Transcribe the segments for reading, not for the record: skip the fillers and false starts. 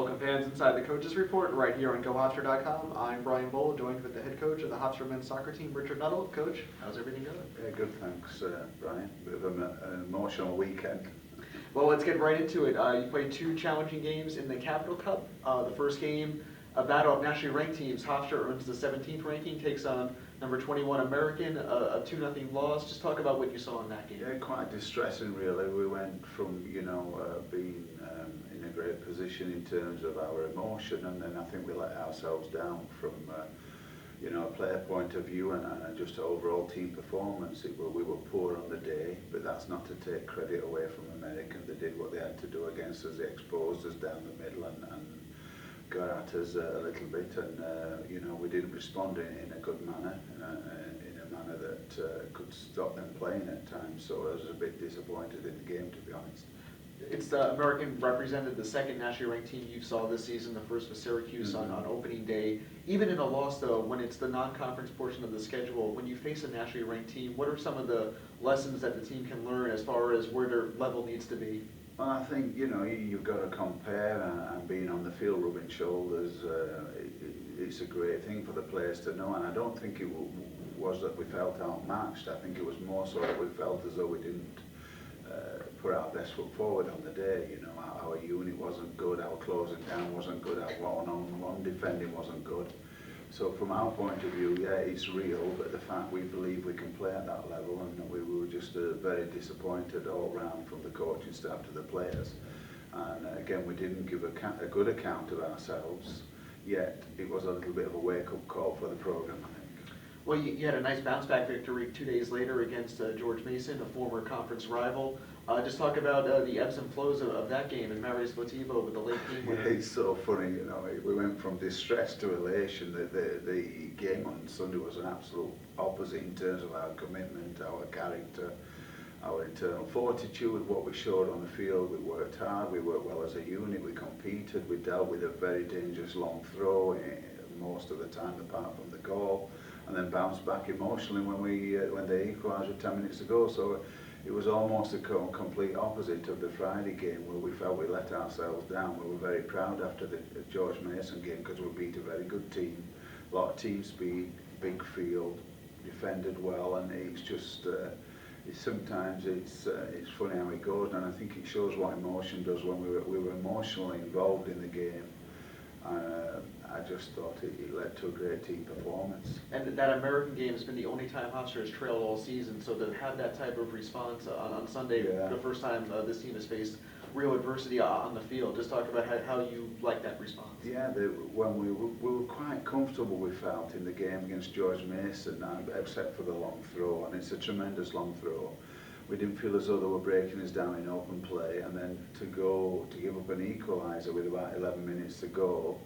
Welcome fans inside the Coaches Report right here on GoHofstra.com. I'm Brian Bohl, joined with the head coach of the Hofstra men's soccer team, Richard Nuttall. Coach, how's everything going? Yeah, good, thanks, Brian. Bit of an emotional weekend. Well, let's get right into it. You played two challenging games in the Capital Cup. The first game, a battle of nationally ranked teams. Hofstra earns the 17th ranking, takes on number 21 American, a 2-0 loss. Just talk about what you saw in that game. Yeah, quite distressing really. We went from, being in a great position in terms of our emotion, and then I think we let ourselves down from, a player point of view and just overall team performance. We were poor on the day, but that's not to take credit away from American. They did what they had to do against us. They exposed us down the middle and got at us a little bit, and we didn't respond in a good manner, in a manner that could stop them playing at times. So I was a bit disappointed in the game, to be honest. It's the American represented the second nationally ranked team you saw this season. The first was Syracuse on opening day. Even in a loss, though, when it's the non-conference portion of the schedule, when you face a nationally ranked team, what are some of the lessons that the team can learn as far as where their level needs to be? Well, I think, you've got to compare, and being on the field rubbing shoulders, it's a great thing for the players to know, and I don't think it was that we felt outmatched. I think it was more so that we felt as though we didn't put our best foot forward on the day. Our unit wasn't good, our closing down wasn't good, our one-on-one defending wasn't good. So from our point of view, yeah, it's real, but the fact we believe we can play at that level, and we were just very disappointed all round from the coaching staff to the players. And again, we didn't give a good account of ourselves, yet it was a little bit of a wake-up call for the programme, I think. Well, you had a nice bounce-back victory 2 days later against George Mason, a former conference rival. Just talk about the ebbs and flows of that game and Marius Votivo with the late game winner. Yeah, it's so funny, we went from distress to elation. The game on Sunday was an absolute opposite in terms of our commitment, our character, our internal fortitude, what we showed on the field. We worked hard, we worked well as a unit, we competed, we dealt with a very dangerous long throw most of the time apart from the goal, and then bounced back emotionally when they equalised with 10 minutes to go. So it was almost a complete opposite of the Friday game, where we felt we let ourselves down. We were very proud after the George Mason game because we beat a very good team, a lot of team speed, big field, defended well, and it's just sometimes it's funny how it goes, and I think it shows what emotion does. When we were emotionally involved in the game, I just thought it led to a great team performance. And that American game has been the only time Hofstra has trailed all season, so to have that type of response on Sunday, the first time this team has faced real adversity on the field. Just talk about how you like that response. Yeah, when we were quite comfortable, we felt, in the game against George Mason, except for the long throw, and it's a tremendous long throw. We didn't feel as though they were breaking us down in open play, and then to give up an equaliser with about 11 minutes to go,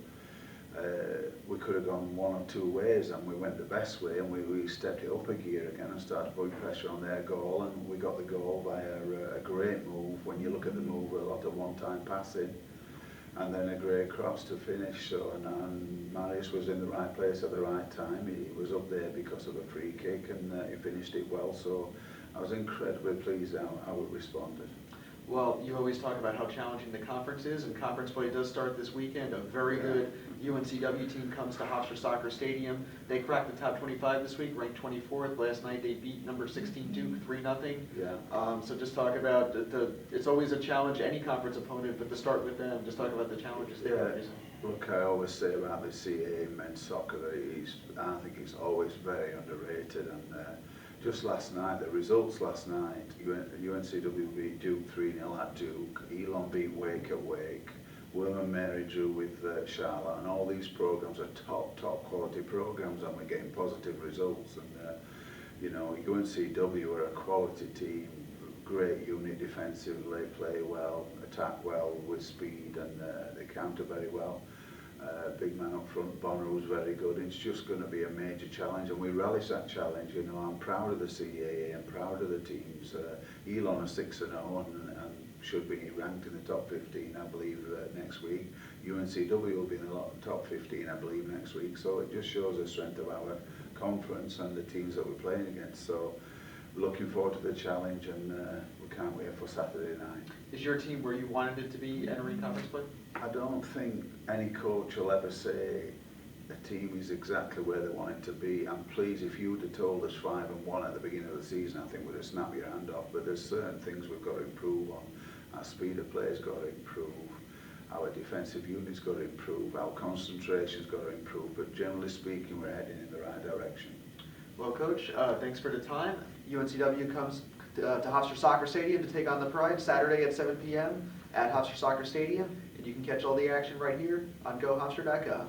we could have gone one or two ways, and we went the best way, and we stepped it up a gear again and started putting pressure on their goal, and we got the goal via a great move. When you look at the move, a lot of one-time passing, and then a great cross to finish. So, and Marius was in the right place at the right time. He was up there because of a free kick, and he finished it well. So I was incredibly pleased how it responded. Well, you always talk about how challenging the conference is, and conference play does start this weekend. A very good UNCW team comes to Hofstra Soccer Stadium. They cracked the top 25 this week, ranked 24th. Last night they beat number 16 Duke 3-0. Yeah. So just talk about it's always a challenge, any conference opponent, but to start with them, just talk about the challenges they are facing. Look, I always say about the CA men's soccer that I think it's always very underrated, and just last night, the results last night, UNCW beat Duke 3-0 at Duke, Elon beat Wake at Wake, William Mary drew with Charlotte, and all these programs are top quality programs, and we're getting positive results. And UNCW are a quality team, great unit defensively, play well, attack well with speed, and they counter very well. Big man up front, Bonner, who's very good. It's just going to be a major challenge, and we relish that challenge. I'm proud of the CAA, I'm proud of the teams. Elon are 6-0 and should be ranked in the top 15, I believe, next week. UNCW will be in the top 15, I believe, next week. So it just shows the strength of our conference and the teams that we're playing against. So looking forward to the challenge, and we can't wait for Saturday night. Is your team where you wanted it to be entering conference play? I don't think any coach will ever say a team is exactly where they want it to be. I'm pleased if you'd have told us 5-1 at the beginning of the season, I think we'd have snapped your hand off. But there's certain things we've got to improve on. Our speed of play has got to improve. Our defensive unit's got to improve. Our concentration's got to improve. But generally speaking, we're heading in the right direction. Well, Coach, thanks for the time. UNCW comes to Hofstra Soccer Stadium to take on the Pride Saturday at 7 p.m. at Hofstra Soccer Stadium. And you can catch all the action right here on GoHofstra.gov.